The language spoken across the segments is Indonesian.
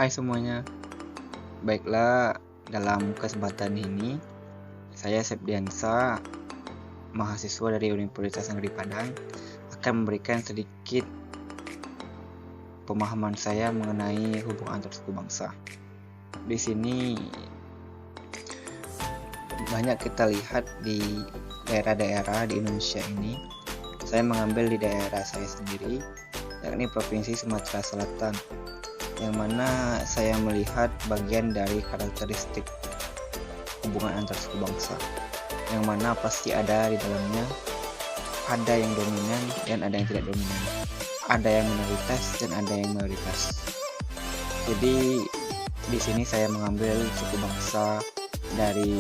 Hai semuanya, baiklah dalam kesempatan ini saya Sepdiansa, mahasiswa dari Universitas Negeri Padang, akan memberikan sedikit pemahaman saya mengenai hubungan antar suku bangsa. Di sini banyak kita lihat di daerah-daerah di Indonesia ini. Saya mengambil di daerah saya sendiri, yakni Provinsi Sumatera Selatan, yang mana saya melihat bagian dari karakteristik hubungan antar suku bangsa, yang mana pasti ada di dalamnya, ada yang dominan dan ada yang tidak dominan, ada yang minoritas dan ada yang mayoritas. Jadi di sini saya mengambil suku bangsa dari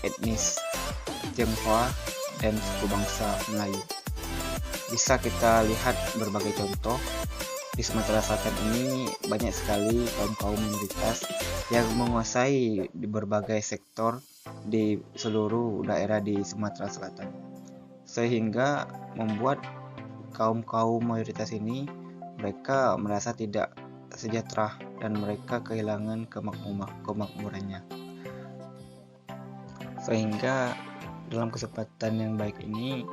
etnis Tionghoa dan suku bangsa Melayu. Bisa kita lihat berbagai contoh. Di Sumatera Selatan ini banyak sekali kaum minoritas yang menguasai di berbagai sektor di seluruh daerah di Sumatera Selatan, sehingga membuat kaum mayoritas ini mereka merasa tidak sejahtera dan mereka kehilangan kemakmurannya. Sehingga dalam kesempatan yang baik ini,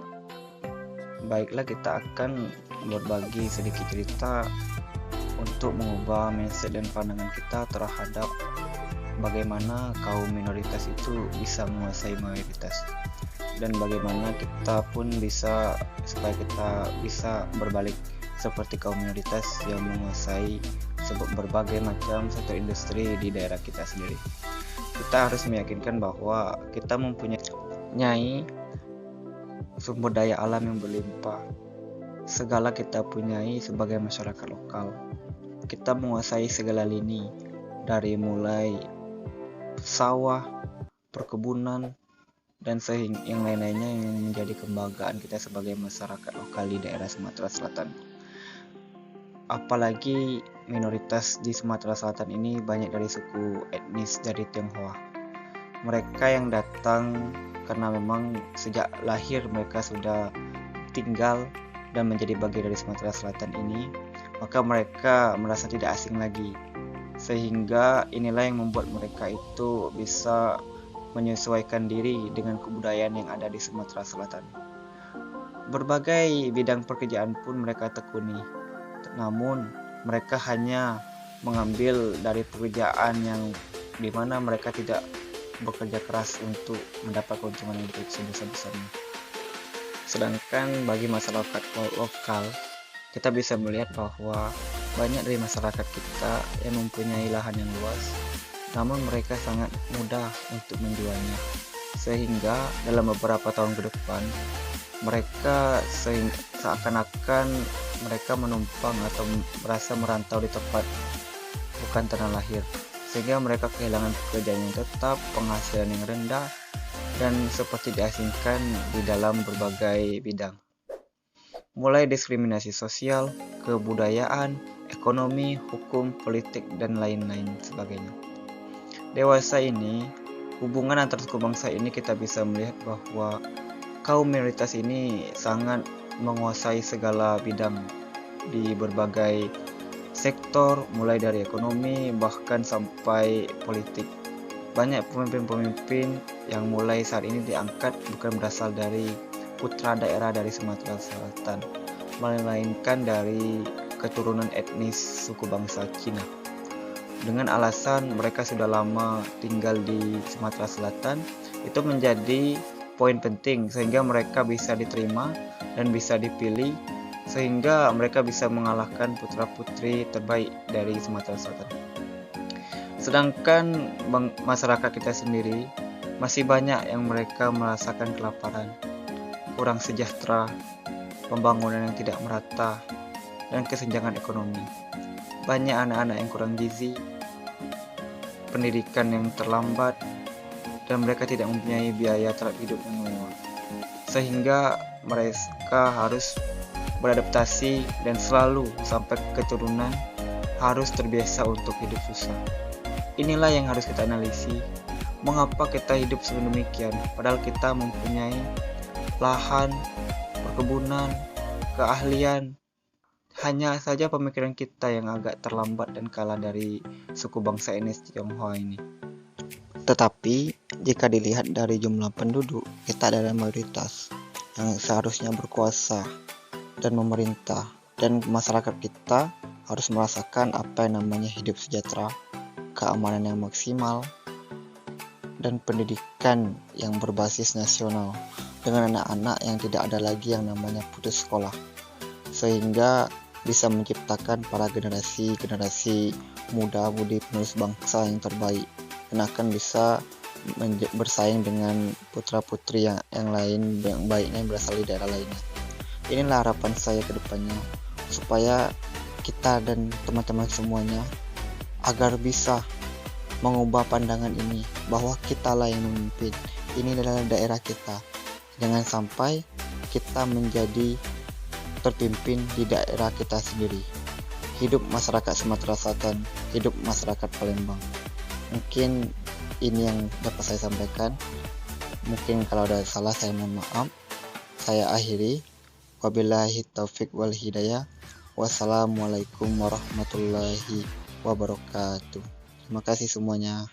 baiklah kita akan berbagi sedikit cerita untuk mengubah mindset dan pandangan kita terhadap bagaimana kaum minoritas itu bisa menguasai mayoritas, dan bagaimana kita pun bisa supaya kita bisa berbalik seperti kaum minoritas yang menguasai berbagai macam sektor industri di daerah kita sendiri. Kita harus meyakinkan bahwa kita mempunyai sumber daya alam yang berlimpah. Segala kita punyai sebagai masyarakat lokal. Kita menguasai segala lini, dari mulai sawah, perkebunan, dan yang lain-lainnya yang menjadi kebanggaan kita sebagai masyarakat lokal di daerah Sumatera Selatan. Apalagi minoritas di Sumatera Selatan ini banyak dari suku etnis dari Tionghoa. Mereka yang datang karena memang sejak lahir mereka sudah tinggal dan menjadi bagian dari Sumatera Selatan ini, maka mereka merasa tidak asing lagi, sehingga inilah yang membuat mereka itu bisa menyesuaikan diri dengan kebudayaan yang ada di Sumatera Selatan. Berbagai bidang pekerjaan pun mereka tekuni, namun mereka hanya mengambil dari pekerjaan yang dimana mereka tidak bekerja keras untuk mendapat keuntungan yang sebesar-besarnya. Sedangkan bagi masyarakat lokal, kita bisa melihat bahwa banyak dari masyarakat kita yang mempunyai lahan yang luas, namun mereka sangat mudah untuk menjualnya. Sehingga dalam beberapa tahun ke depan, mereka seakan-akan mereka menumpang atau merasa merantau di tempat bukan tanah lahir. Sehingga mereka kehilangan pekerjaan yang tetap, penghasilan yang rendah, dan seperti diasingkan di dalam berbagai bidang, mulai diskriminasi sosial, kebudayaan, ekonomi, hukum, politik, dan lain-lain sebagainya. Dewasa ini, hubungan antar suku bangsa ini kita bisa melihat bahwa kaum minoritas ini sangat menguasai segala bidang di berbagai sektor, mulai dari ekonomi bahkan sampai politik. Banyak pemimpin-pemimpin yang mulai saat ini diangkat bukan berasal dari putra daerah dari Sumatera Selatan, melainkan dari keturunan etnis suku bangsa Cina. Dengan alasan mereka sudah lama tinggal di Sumatera Selatan, itu menjadi poin penting sehingga mereka bisa diterima dan bisa dipilih, sehingga mereka bisa mengalahkan putra-putri terbaik dari Sumatera Selatan. Sedangkan masyarakat kita sendiri masih banyak yang mereka merasakan kelaparan, kurang sejahtera, pembangunan yang tidak merata, dan kesenjangan ekonomi. Banyak anak-anak yang kurang gizi, pendidikan yang terlambat, dan mereka tidak mempunyai biaya terhadap hidup yang mewah. Sehingga mereka harus beradaptasi dan selalu sampai keturunan harus terbiasa untuk hidup susah. Inilah yang harus kita analisis. Mengapa kita hidup sedemikian padahal kita mempunyai lahan, perkebunan, keahlian, Hanya saja pemikiran kita yang agak terlambat dan kalah dari suku bangsa etnis Tionghoa ini. Tetapi jika dilihat dari jumlah penduduk, kita adalah mayoritas yang seharusnya berkuasa dan memerintah, dan masyarakat kita harus merasakan apa yang namanya hidup sejahtera, keamanan yang maksimal, dan pendidikan yang berbasis nasional dengan anak-anak yang tidak ada lagi yang namanya putus sekolah, sehingga bisa menciptakan para generasi muda-mudi penerus bangsa yang terbaik dan akan bisa bersaing dengan putra-putri yang lain yang baiknya berasal dari daerah lainnya. Inilah harapan saya ke depannya, supaya kita dan teman-teman semuanya agar bisa mengubah pandangan ini bahwa kitalah yang memimpin, ini adalah daerah kita. Jangan sampai kita menjadi terpimpin di daerah kita sendiri. Hidup masyarakat Sumatera Selatan, hidup masyarakat Palembang. Mungkin ini yang dapat saya sampaikan. Mungkin kalau ada salah saya mohon maaf. Saya akhiri. Wabillahi taufik wal hidayah. Wassalamualaikum warahmatullahi wabarakatuh. Terima kasih semuanya.